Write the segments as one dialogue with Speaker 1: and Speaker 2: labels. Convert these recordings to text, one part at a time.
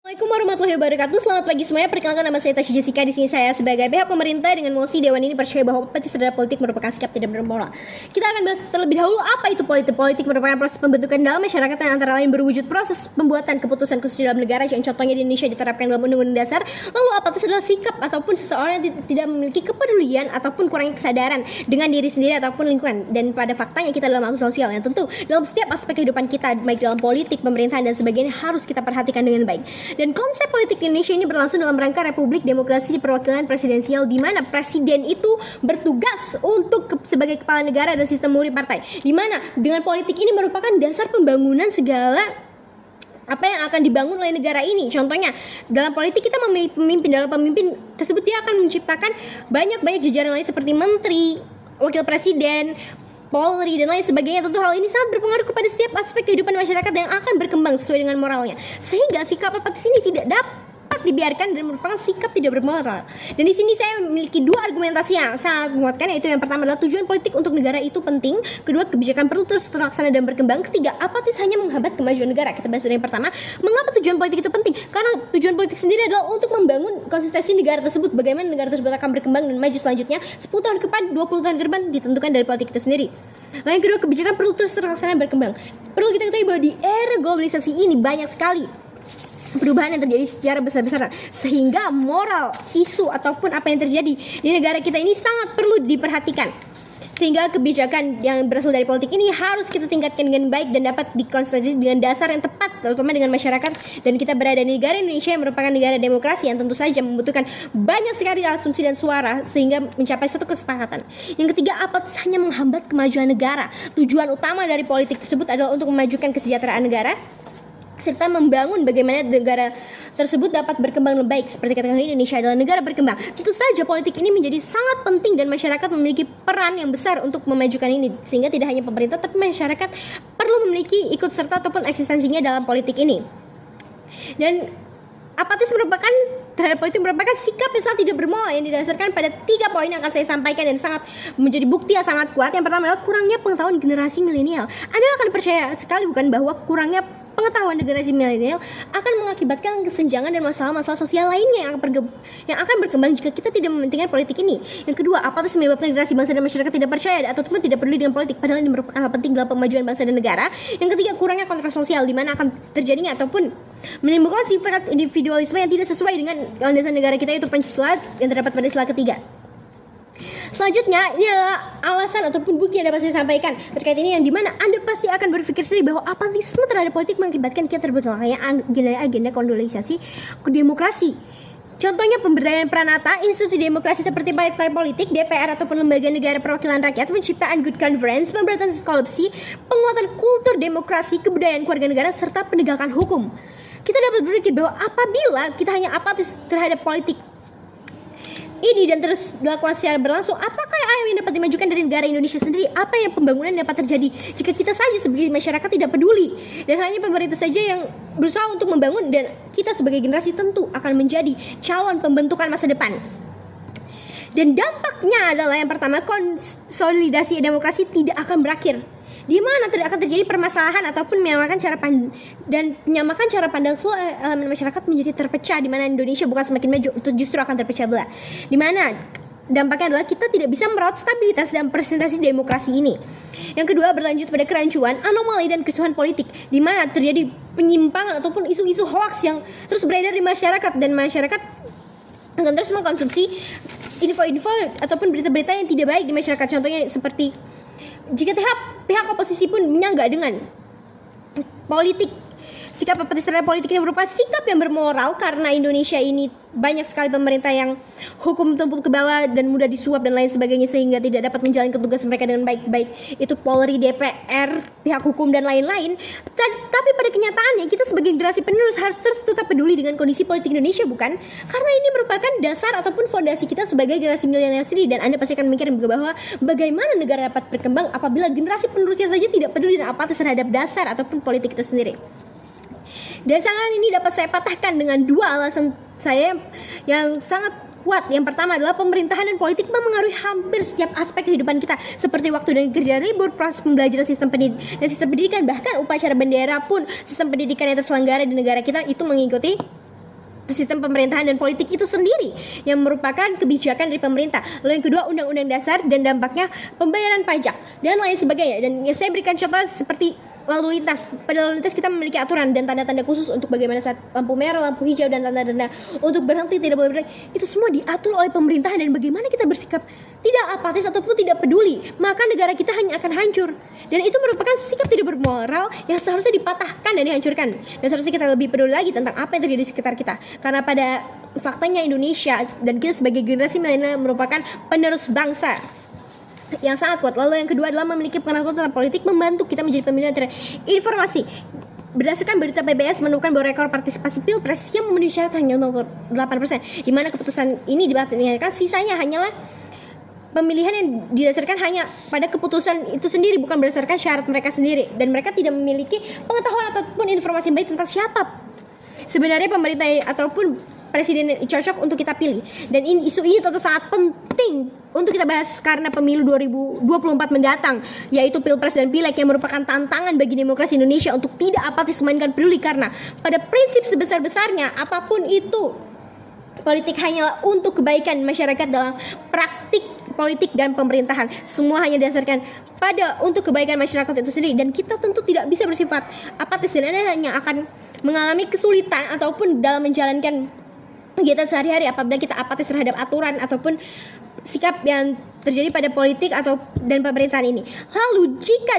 Speaker 1: Assalamualaikum warahmatullahi wabarakatuh. Selamat pagi semuanya. Perkenalkan, nama saya Tasya Jessica. Di sini saya sebagai pihak pemerintah dengan mosi Dewan ini percaya bahwa politik terhadap politik merupakan sikap tidak bermoral. Kita akan bahas terlebih dahulu apa itu politik. Politik merupakan proses pembentukan dalam masyarakat yang antara lain berwujud proses pembuatan keputusan khusus dalam negara yang contohnya di Indonesia diterapkan dalam Undang-Undang Dasar. Lalu apa itu adalah sikap ataupun seseorang yang tidak memiliki kepedulian ataupun kurang kesadaran dengan diri sendiri ataupun lingkungan. Dan pada faktanya kita adalah makhluk sosial yang tentu dalam setiap aspek kehidupan kita, baik dalam politik, pemerintahan dan sebagainya harus kita perhatikan dengan baik. Dan konsep politik Indonesia ini berlangsung dalam rangka Republik Demokrasi Perwakilan Presidensial, di mana presiden itu bertugas untuk sebagai kepala negara dan sistem multi-partai, di mana dengan politik ini merupakan dasar pembangunan segala apa yang akan dibangun oleh negara ini. Contohnya dalam politik kita memilih pemimpin, dalam pemimpin tersebut dia akan menciptakan banyak jajaran lain seperti menteri, wakil presiden, Polri dan lain sebagainya. Tentu hal ini sangat berpengaruh kepada setiap aspek kehidupan masyarakat yang akan berkembang sesuai dengan moralnya, sehingga sikap apatis ini tidak dapat dibiarkan dan merupakan sikap tidak bermoral. Dan di sini saya memiliki dua argumentasi yang sangat menguatkan, yaitu yang pertama adalah tujuan politik untuk negara itu penting, kedua kebijakan perlu terus terlaksana dan berkembang, ketiga apatis hanya menghambat kemajuan negara. Kita bahas dari yang pertama, mengapa tujuan politik itu penting? Karena tujuan politik sendiri adalah untuk membangun konsistensi negara tersebut, bagaimana negara tersebut akan berkembang dan maju selanjutnya 10 tahun ke depan, 20 tahun ke depan ditentukan dari politik itu sendiri. Lalu yang kedua, kebijakan perlu terus terlaksana dan berkembang. Perlu kita ketahui bahwa di era globalisasi ini banyak sekali perubahan yang terjadi secara besar-besaran, sehingga moral isu ataupun apa yang terjadi di negara kita ini sangat perlu diperhatikan, sehingga kebijakan yang berasal dari politik ini harus kita tingkatkan dengan baik dan dapat dikonsentrasi dengan dasar yang tepat, terutama dengan masyarakat. Dan kita berada di negara Indonesia yang merupakan negara demokrasi yang tentu saja membutuhkan banyak sekali asumsi dan suara sehingga mencapai satu kesepakatan. Yang ketiga, apatis hanya menghambat kemajuan negara. Tujuan utama dari politik tersebut adalah untuk memajukan kesejahteraan negara serta membangun bagaimana negara tersebut dapat berkembang lebih baik. Seperti katakan Indonesia adalah negara berkembang, tentu saja politik ini menjadi sangat penting dan masyarakat memiliki peran yang besar untuk memajukan ini, sehingga tidak hanya pemerintah tapi masyarakat perlu memiliki ikut serta ataupun eksistensinya dalam politik ini. Dan apatis merupakan terhadap politik merupakan sikap yang sangat tidak bermoral yang didasarkan pada 3 poin yang akan saya sampaikan dan sangat menjadi bukti yang sangat kuat. Yang pertama adalah kurangnya pengetahuan generasi milenial. Anda akan percaya sekali bukan bahwa kurangnya pengetahuan generasi milenial akan mengakibatkan kesenjangan dan masalah-masalah sosial lainnya yang akan berkembang jika kita tidak mementingkan politik ini. Yang kedua, apatis menyebabkan generasi bangsa dan masyarakat tidak percaya ataupun tidak peduli dengan politik, padahal ini merupakan hal penting dalam pemajuan bangsa dan negara. Yang ketiga, kurangnya kontrak sosial, di mana akan terjadinya ataupun menimbulkan sifat individualisme yang tidak sesuai dengan landasan negara kita, yaitu Pancasila yang terdapat pada sila ketiga. Selanjutnya, ini adalah alasan ataupun bukti yang dapat saya sampaikan terkait ini, yang dimana Anda pasti akan berpikir sendiri bahwa apatisme terhadap politik mengakibatkan kita terbelakangnya agenda konsolidasi demokrasi. Contohnya pemberdayaan peranata, institusi demokrasi seperti partai politik, DPR ataupun lembaga negara perwakilan rakyat, penciptaan good governance, pemberantasan korupsi, penguatan kultur demokrasi, kebudayaan keluarga negara, serta penegakan hukum. Kita dapat berpikir bahwa apabila kita hanya apatis terhadap politik ini dan terus dilakukan secara berlangsung, apakah yang dapat dimajukan dari negara Indonesia sendiri? Apa yang pembangunan dapat terjadi jika kita saja sebagai masyarakat tidak peduli dan hanya pemerintah saja yang berusaha untuk membangun, dan kita sebagai generasi tentu akan menjadi calon pembentukan masa depan. Dan dampaknya adalah yang pertama, konsolidasi demokrasi tidak akan berakhir, di mana tidak akan terjadi permasalahan ataupun menyamakan cara pandang seluruh elemen masyarakat menjadi terpecah, di mana Indonesia bukan semakin maju, itu justru akan terpecah belah. Di mana dampaknya adalah kita tidak bisa merawat stabilitas dan presentasi demokrasi ini. Yang kedua, berlanjut pada kerancuan, anomali dan kerusuhan politik, di mana terjadi penyimpangan ataupun isu-isu hoaks yang terus beredar di masyarakat, dan masyarakat akan terus mengkonsumsi info-info ataupun berita-berita yang tidak baik di masyarakat. Contohnya seperti jika pihak oposisi pun menyanggah dengan politik. Sikap apatis terhadap politik ini berupa sikap yang bermoral, karena Indonesia ini banyak sekali pemerintah yang hukum tumpul ke bawah dan mudah disuap dan lain sebagainya, sehingga tidak dapat menjalankan tugas mereka dengan baik-baik, itu Polri, DPR, pihak hukum dan lain-lain. Tapi pada kenyataannya kita sebagai generasi penerus harus terus tetap peduli dengan kondisi politik Indonesia, bukan? Karena ini merupakan dasar ataupun fondasi kita sebagai generasi milenial sendiri. Dan Anda pasti akan memikir bahwa bagaimana negara dapat berkembang apabila generasi penerusnya saja tidak peduli dan apatis terhadap dasar ataupun politik itu sendiri. Dan sangat ini dapat saya patahkan dengan 2 alasan saya yang sangat kuat. Yang pertama adalah pemerintahan dan politik mempengaruhi hampir setiap aspek kehidupan kita, seperti waktu dan kerja libur, proses pembelajaran, sistem pendidikan, bahkan upacara bendera pun sistem pendidikan yang terselenggara di negara kita itu mengikuti sistem pemerintahan dan politik itu sendiri yang merupakan kebijakan dari pemerintah. Lalu yang kedua, undang-undang dasar dan dampaknya pembayaran pajak dan lain sebagainya. Dan saya berikan contoh seperti lalu lintas. Pada lalu lintas kita memiliki aturan dan tanda-tanda khusus untuk bagaimana saat lampu merah, lampu hijau, dan tanda-tanda untuk berhenti, tidak boleh berhenti. Itu semua diatur oleh pemerintahan, dan bagaimana kita bersikap tidak apatis ataupun tidak peduli, maka negara kita hanya akan hancur. Dan itu merupakan sikap tidak bermoral yang seharusnya dipatahkan dan dihancurkan. Dan seharusnya kita lebih peduli lagi tentang apa yang terjadi di sekitar kita. Karena pada faktanya Indonesia dan kita sebagai generasi milenial merupakan penerus bangsa yang sangat kuat. Lalu yang kedua adalah memiliki pengetahuan tentang politik, membantu kita menjadi pemilih yang terinformasi. Berdasarkan berita PBS menemukan bahwa rekor partisipasi pilpres yang memenuhi syarat hanya 8%, di mana keputusan ini dibatalkan, sisanya hanyalah pemilihan yang didasarkan hanya pada keputusan itu sendiri, bukan berdasarkan syarat mereka sendiri. Dan mereka tidak memiliki pengetahuan ataupun informasi yang baik tentang siapa sebenarnya pemerintah ataupun presiden yang cocok untuk kita pilih. Dan isu ini tentu sangat penting untuk kita bahas karena pemilu 2024 mendatang, yaitu pilpres dan pileg yang merupakan tantangan bagi demokrasi Indonesia untuk tidak apatis melainkan peduli. Karena pada prinsip sebesar-besarnya apapun itu, politik hanyalah untuk kebaikan masyarakat dalam praktik politik dan pemerintahan. Semua hanya didasarkan pada untuk kebaikan masyarakat itu sendiri, dan kita tentu tidak bisa bersifat apatis dan hanya akan mengalami kesulitan ataupun dalam menjalankan kegiatan sehari-hari apabila kita apatis terhadap aturan ataupun sikap yang terjadi pada politik atau dan pemerintahan ini. Lalu jika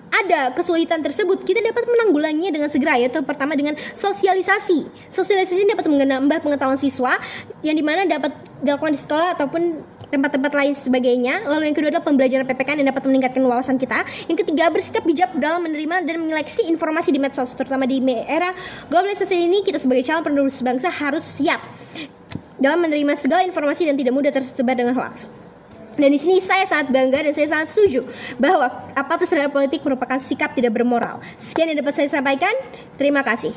Speaker 1: ada kesulitan tersebut, kita dapat menanggulanginya dengan segera, yaitu pertama dengan sosialisasi. Sosialisasi ini dapat menambah pengetahuan siswa yang dimana dapat dilakukan di sekolah ataupun tempat-tempat lain sebagainya. Lalu yang kedua adalah pembelajaran PPK yang dapat meningkatkan wawasan kita. Yang ketiga, bersikap bijak dalam menerima dan menyeleksi informasi di medsos, terutama di era globalisasi ini. Kita sebagai calon penerus bangsa harus siap dalam menerima segala informasi dan tidak mudah tersebar dengan hoaks. Dan di sini saya sangat bangga dan saya sangat setuju bahwa apatis terhadap politik merupakan sikap tidak bermoral. Sekian yang dapat saya sampaikan. Terima kasih.